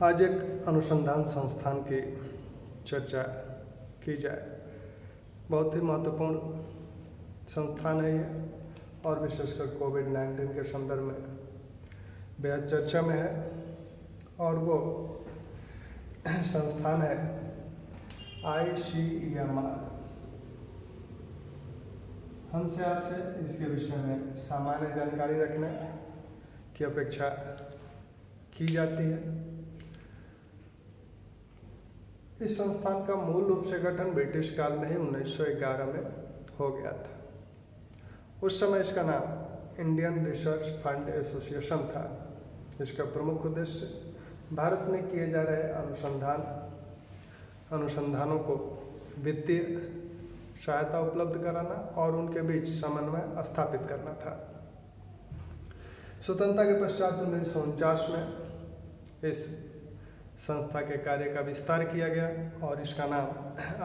आज एक अनुसंधान संस्थान की चर्चा की जाए। बहुत ही महत्वपूर्ण संस्थान है ये और विशेषकर कोविड-19 के संदर्भ में बेहद चर्चा में है और वो संस्थान है ICEMR। हमसे आपसे इसके विषय में सामान्य जानकारी रखने की अपेक्षा की जाती है। इस संस्थान का मूल रूप से गठन ब्रिटिश काल में ही 1911 में हो गया था। उस समय इसका नाम इंडियन रिसर्च फंड एसोसिएशन था। इसका प्रमुख उद्देश्य भारत में किए जा रहे अनुसंधानों को वित्तीय सहायता उपलब्ध कराना और उनके बीच समन्वय स्थापित करना था। स्वतंत्रता के पश्चात 1949 में इस संस्था के कार्य का विस्तार किया गया और इसका नाम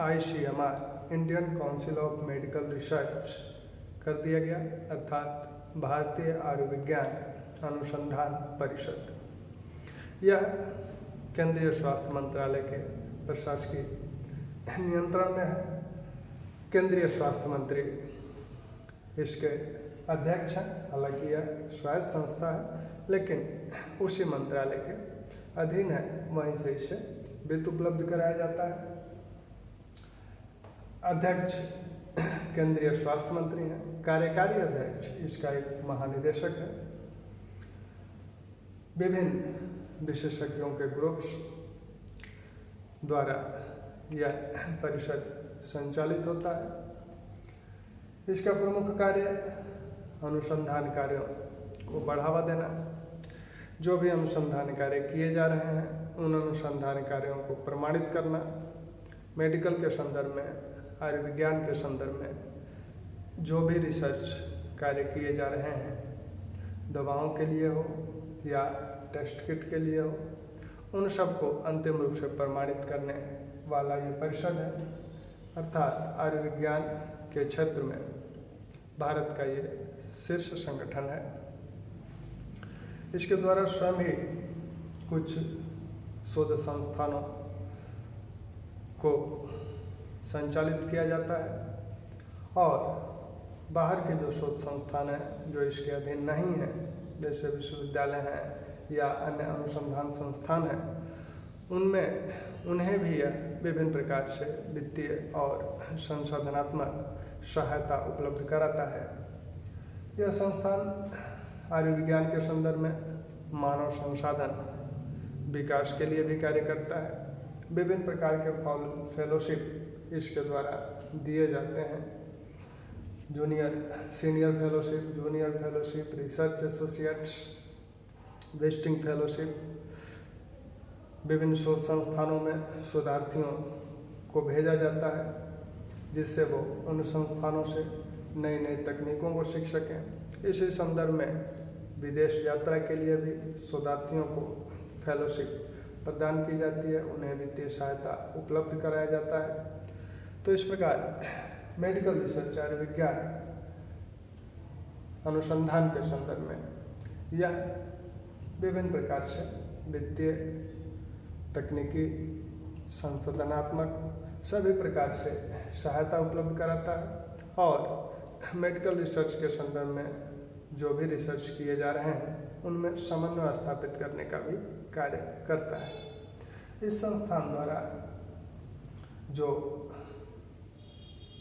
ICMR Indian council of medical research कर दिया गया, अर्थात भारतीय आयुर्विज्ञान अनुसंधान परिषद। यह केंद्रीय स्वास्थ्य मंत्रालय के प्रशासकीय नियंत्रण में है। केंद्रीय स्वास्थ्य मंत्री इसके अध्यक्ष हैं। हालांकि यह स्वायत्त संस्था है लेकिन उसी मंत्रालय के अधीन है, वहीं से इसे वित्त उपलब्ध कराया जाता है। अध्यक्ष केंद्रीय स्वास्थ्य मंत्री हैं। कार्यकारी अध्यक्ष इसका एक महानिदेशक है। विभिन्न विशेषज्ञों के ग्रुप्स द्वारा यह परिषद संचालित होता है। इसका प्रमुख कार्य अनुसंधान कार्यों को बढ़ावा देना। जो भी अनुसंधान कार्य किए जा रहे हैं उन अनुसंधान कार्यों को प्रमाणित करना। मेडिकल के संदर्भ में, आयुर्विज्ञान के संदर्भ में जो भी रिसर्च कार्य किए जा रहे हैं, दवाओं के लिए हो या टेस्ट किट के लिए हो, उन सबको अंतिम रूप से प्रमाणित करने वाला ये परिषद है। अर्थात आयुर्विज्ञान के क्षेत्र में भारत का ये शीर्ष संगठन है। इसके द्वारा स्वयं ही कुछ शोध संस्थानों को संचालित किया जाता है और बाहर के जो शोध संस्थान हैं जो इसके अधीन नहीं हैं, जैसे विश्वविद्यालय हैं या अन्य अनुसंधान संस्थान हैं, उनमें उन्हें भी यह विभिन्न प्रकार से वित्तीय और संशोधनात्मक सहायता उपलब्ध कराता है। यह संस्थान आयुर्विज्ञान के संदर्भ में मानव संसाधन विकास के लिए भी कार्य करता है। विभिन्न प्रकार के फेलोशिप इसके द्वारा दिए जाते हैं। Senior fellowship, junior fellowship, research associates, visiting fellowship. विभिन्न शोध संस्थानों में शोधार्थियों को भेजा जाता है जिससे वो उन संस्थानों से नई नई तकनीकों को सीख सकें। इसी संदर्भ में विदेश यात्रा के लिए भी शोधार्थियों को फेलोशिप प्रदान की जाती है, उन्हें वित्तीय सहायता उपलब्ध कराया जाता है। तो इस प्रकार मेडिकल रिसर्च आयुर्विज्ञान अनुसंधान के संदर्भ में यह विभिन्न प्रकार से वित्तीय, तकनीकी, संशोधनात्मक सभी प्रकार से सहायता उपलब्ध कराता है और मेडिकल रिसर्च के संदर्भ में जो भी रिसर्च किए जा रहे हैं उनमें समन्वय स्थापित करने का भी कार्य करता है। इस संस्थान द्वारा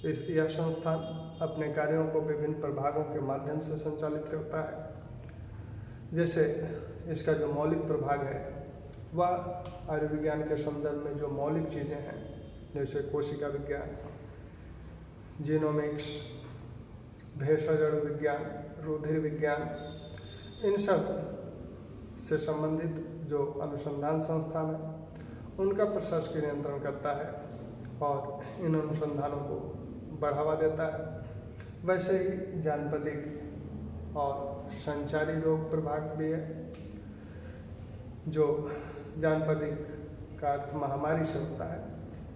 यह संस्थान अपने कार्यों को विभिन्न प्रभागों के माध्यम से संचालित करता है। जैसे इसका जो मौलिक प्रभाग है वह आयुर्विज्ञान के संदर्भ में जो मौलिक चीज़ें हैं, जैसे कोशिका विज्ञान, जीनोमिक्स, भेषज अणु विज्ञान, रुधिर विज्ञान, इन सब से संबंधित जो अनुसंधान संस्थान है उनका प्रशासकीय नियंत्रण करता है और इन अनुसंधानों को बढ़ावा देता है। वैसे ही जानपदिक और संचारी रोग प्रभाग भी है। जो जानपदिक का अर्थ महामारी से होता है,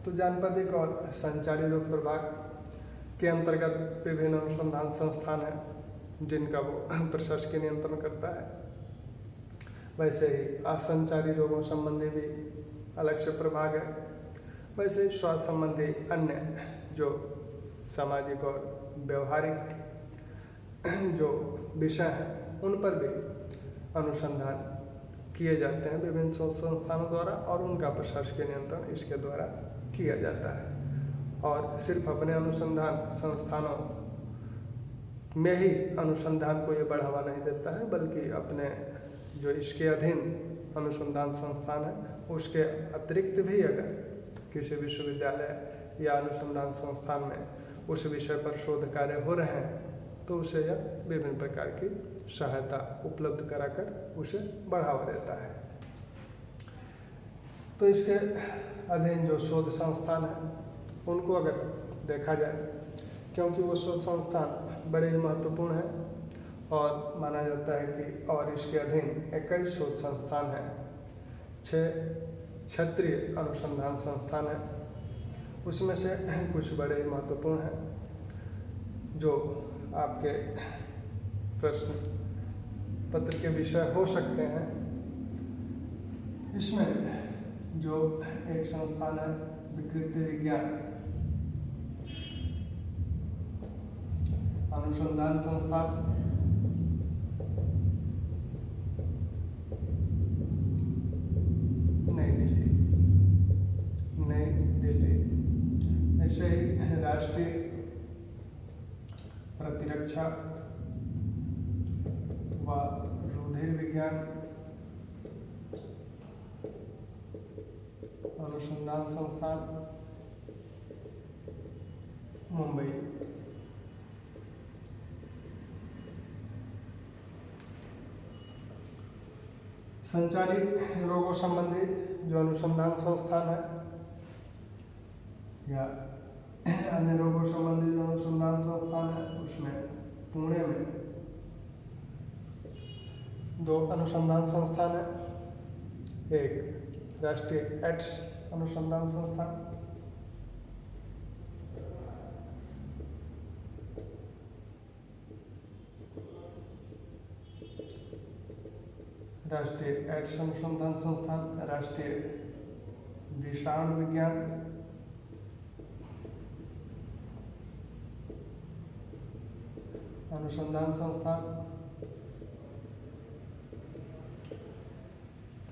तो जानपदिक और संचारी रोग प्रभाग के अंतर्गत विभिन्न अनुसंधान संस्थान हैं जिनका वो प्रशासकीय नियंत्रण करता है। वैसे ही असंचारी रोगों संबंधी भी अलग से प्रभाग है। वैसे ही स्वास्थ्य संबंधी अन्य जो सामाजिक और व्यवहारिक जो विषय हैं उन पर भी अनुसंधान किए जाते हैं विभिन्न शोध संस्थानों द्वारा, और उनका प्रशासकीय नियंत्रण इसके द्वारा किया जाता है। और सिर्फ अपने अनुसंधान संस्थानों में ही अनुसंधान को ये बढ़ावा नहीं देता है, बल्कि अपने जो इसके अधीन अनुसंधान संस्थान है उसके अतिरिक्त भी अगर किसी विश्वविद्यालय या अनुसंधान संस्थान में उस विषय पर शोध कार्य हो रहे हैं तो उसे यह विभिन्न प्रकार की सहायता उपलब्ध कराकर उसे बढ़ावा देता है। तो इसके अधीन जो शोध संस्थान है उनको अगर देखा जाए, क्योंकि वो शोध संस्थान बड़े ही महत्वपूर्ण हैं और माना जाता है कि और इसके अधीन 21 शोध संस्थान हैं, 6 क्षेत्रीय अनुसंधान संस्थान हैं, उसमें से कुछ बड़े ही महत्वपूर्ण हैं जो आपके प्रश्न पत्र के विषय हो सकते हैं। इसमें जो एक संस्थान है विकृति विज्ञान अनुसंधान संस्थान, नई दिल्ली। ऐसे ही राष्ट्रीय प्रतिरक्षा व रुधिर विज्ञान अनुसंधान संस्थान, मुंबई। संचारी रोगों संबंधी जो अनुसंधान संस्थान है या अन्य रोगों संबंधी जो अनुसंधान संस्थान है उसमें पुणे में 2 अनुसंधान संस्थान है, एक राष्ट्रीय एड्स अनुसंधान संस्थान, राष्ट्रीय एड्स अनुसंधान संस्थान, राष्ट्रीय विषाणु विज्ञान अनुसंधान संस्थान।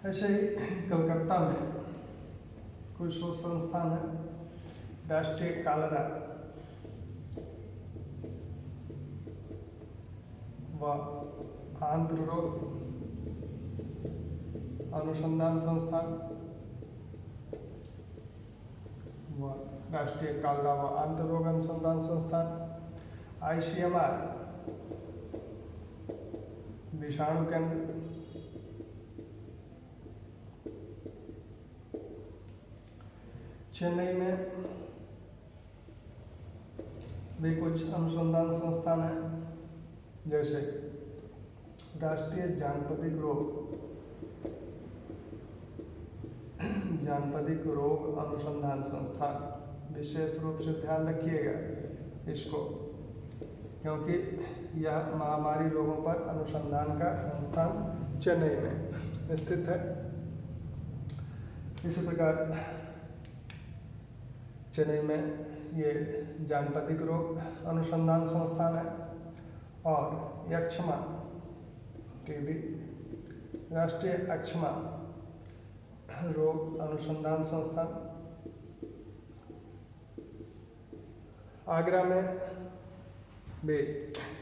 ऐसे ही कलकत्ता में कुछ शोध संस्थान है, राष्ट्रीय कालरा व आंत्र रोग अनुसंधान संस्थान व राष्ट्रीय कालरा व आंत्र रोग अनुसंधान संस्थान, ICMR विषाणु केंद्र, चेन्नई में भी कुछ अनुसंधान संस्थान हैं, जैसे राष्ट्रीय जानपदिक रोग अनुसंधान संस्थान। विशेष रूप से ध्यान रखिएगा इसको, क्योंकि यह महामारी रोगों पर अनुसंधान का संस्थान चेन्नई में स्थित है। इसी प्रकार चेन्नई में ये जानपदिक रोग अनुसंधान संस्थान है और यक्षमा टीबी राष्ट्रीय यक्षमा रोग अनुसंधान संस्थान। आगरा में भी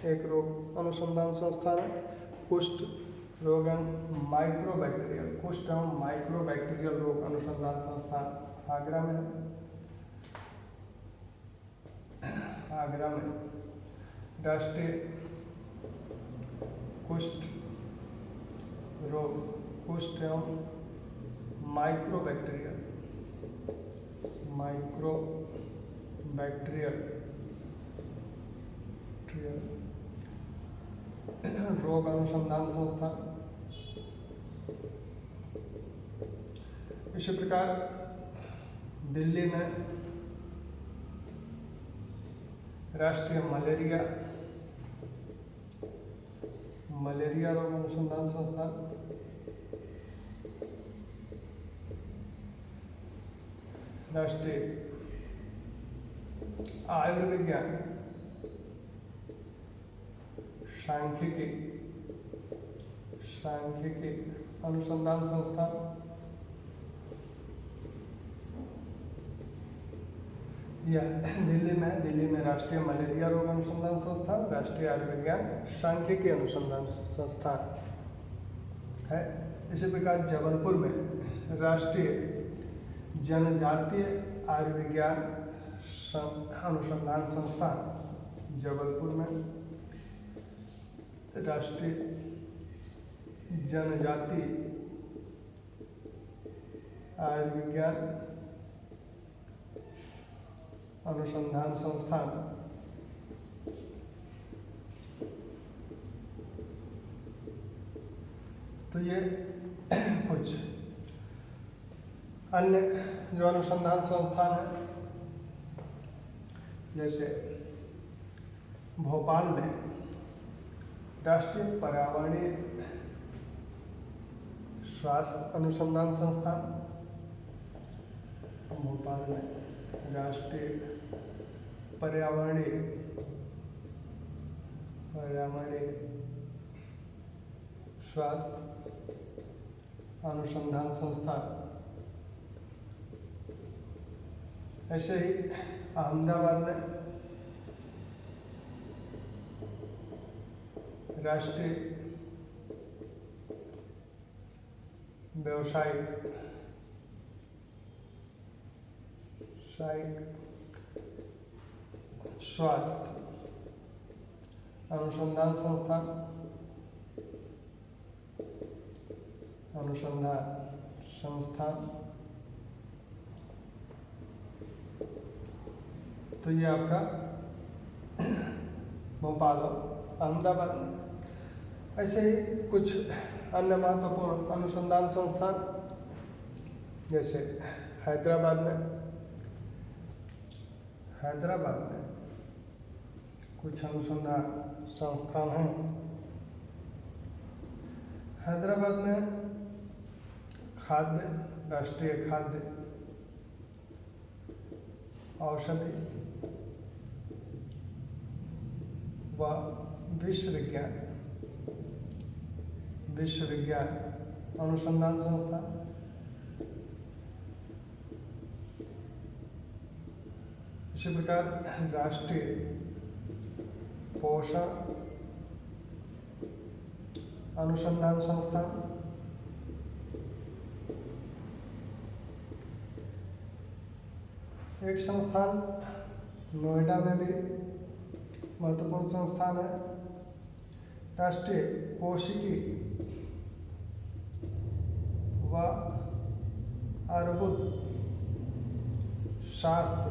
एक रोग अनुसंधान संस्थान है, कुष्ठ रोग एवं माइक्रोबैक्टीरियल रोग अनुसंधान संस्थान आगरा में है। आगरा में राष्ट्रीय कुष्ठ एवं माइक्रोबैक्टीरियल रोग अनुसंधान संस्थान। इसी प्रकार दिल्ली में राष्ट्रीय मलेरिया रोग अनुसंधान संस्थान, राष्ट्रीय आयुर्विज्ञान सांख्यिकी अनुसंधान संस्थान, यह दिल्ली में राष्ट्रीय मलेरिया रोग अनुसंधान संस्थान, राष्ट्रीय आयुर्विज्ञान सांख्यिकी अनुसंधान संस्थान है। इसी प्रकार जबलपुर में राष्ट्रीय जनजातीय आयुर्विज्ञान अनुसंधान संस्थान, जबलपुर में राष्ट्रीय जनजातीय आयुर्विज्ञान अनुसंधान संस्थान। तो ये कुछ अन्य जो अनुसंधान संस्थान है, जैसे भोपाल में राष्ट्रीय पर्यावरणीय स्वास्थ्य अनुसंधान संस्थान, भोपाल में राष्ट्रीय पर्यावरणीय स्वास्थ्य अनुसंधान संस्थान। ऐसे ही अहमदाबाद में राष्ट्रीय व्यावसायिक स्वास्थ्य अनुसंधान संस्थान। तो ये आपका भोपाल और अहमदाबाद में। ऐसे ही कुछ अन्य महत्वपूर्ण अनुसंधान संस्थान, जैसे हैदराबाद में कुछ अनुसंधान संस्थान हैं। हैदराबाद में राष्ट्रीय खाद्य औषधि व विश्व विज्ञान अनुसंधान संस्थान। इसी प्रकार राष्ट्रीय पोषण अनुसंधान संस्थान, एक संस्थान नोएडा में भी महत्वपूर्ण संस्थान है, राष्ट्रीय कोशिकी व अर्बुद शास्त्र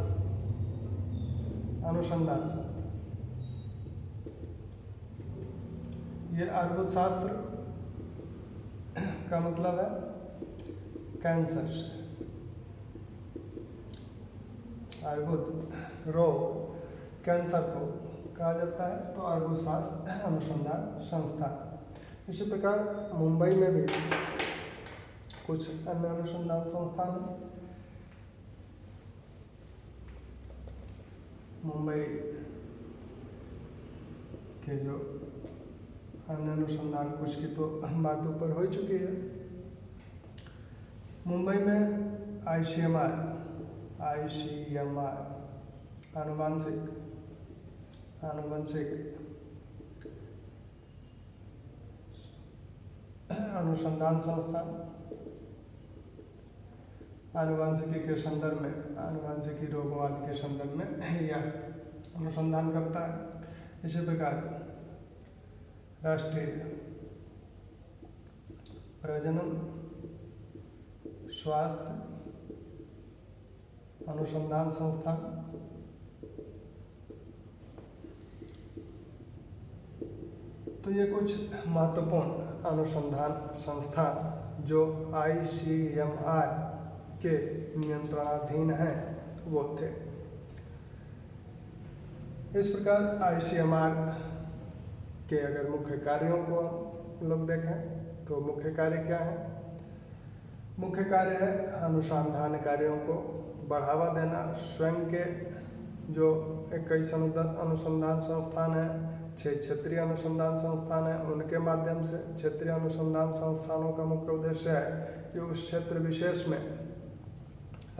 अनुसंधान संस्थान। ये अर्बुद शास्त्र का मतलब है कैंसर से, अर्बुद रोग कैंसर को कहा जाता है, तो अर्बुद शास्त्र अनुसंधान संस्थान। इसी प्रकार मुंबई में भी कुछ अन्य अनुसंधान संस्थान हैं। मुंबई के जो अन्य अनुसंधान कुछ की तो बात ऊपर हो चुकी है। मुंबई में ICMR आनुवंशिक अनुसंधान संस्थान, आनुवंशिकी के संदर्भ में, आनुवंशिकी रोगवाद के संदर्भ में यह अनुसंधान करता है। इसी प्रकार राष्ट्रीय प्रजनन स्वास्थ्य अनुसंधान संस्थान, तो ये कुछ महत्वपूर्ण अनुसंधान संस्थान जो ICMR के नियंत्रणाधीन हैं वो थे। इस प्रकार ICMR के अगर मुख्य कार्यों को हम लोग देखें तो मुख्य कार्य क्या है? मुख्य कार्य है अनुसंधान कार्यों को बढ़ावा देना। स्वयं के जो 21 अनुसंधान संस्थान है, 6 क्षेत्रीय अनुसंधान संस्थान है, उनके माध्यम से क्षेत्रीय अनुसंधान संस्थानों का मुख्य उद्देश्य है कि उस क्षेत्र विशेष में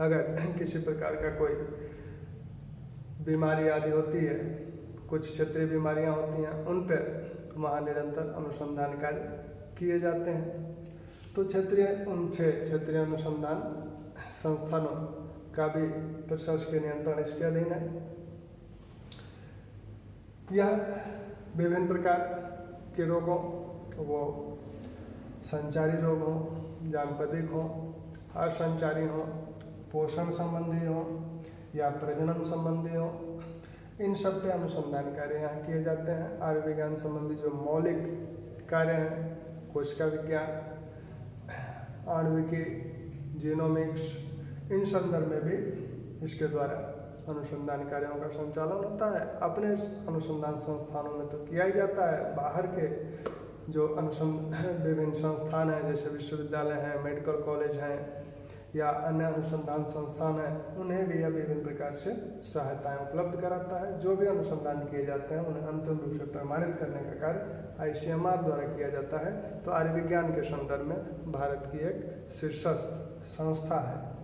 अगर किसी प्रकार का कोई बीमारी आदि होती है, कुछ क्षेत्रीय बीमारियां होती हैं, उन पर वहाँ निरंतर अनुसंधान कार्य किए जाते हैं। तो उन 6 क्षेत्रीय अनुसंधान संस्थानों का भी प्रशासकीय नियंत्रण इसके अधीन है। यह विभिन्न प्रकार के रोगों, वो संचारी रोग हों, जानपदिक हों, असंचारी हों, पोषण संबंधी हों या प्रजनन संबंधी हों, इन सब पे अनुसंधान कार्य यहाँ किए जाते हैं। आयुर्विज्ञान संबंधी जो मौलिक कार्य हैं, कोशिका विज्ञान, आणविकी, जीनोमिक्स, इन संदर्भ में भी इसके द्वारा अनुसंधान कार्यों का संचालन होता है। अपने अनुसंधान संस्थानों में तो किया ही जाता है, बाहर के जो विभिन्न संस्थान हैं, जैसे विश्वविद्यालय हैं, मेडिकल कॉलेज हैं या अन्य अनुसंधान संस्थान हैं, उन्हें भी यह विभिन्न प्रकार से सहायताएं उपलब्ध कराता है। जो भी अनुसंधान किए जाते हैं उन्हें अंतिम रूप से प्रमाणित करने का कार्य ICMR द्वारा किया जाता है। तो आयुर्विज्ञान के संदर्भ में भारत की एक शीर्षस्थ संस्था है।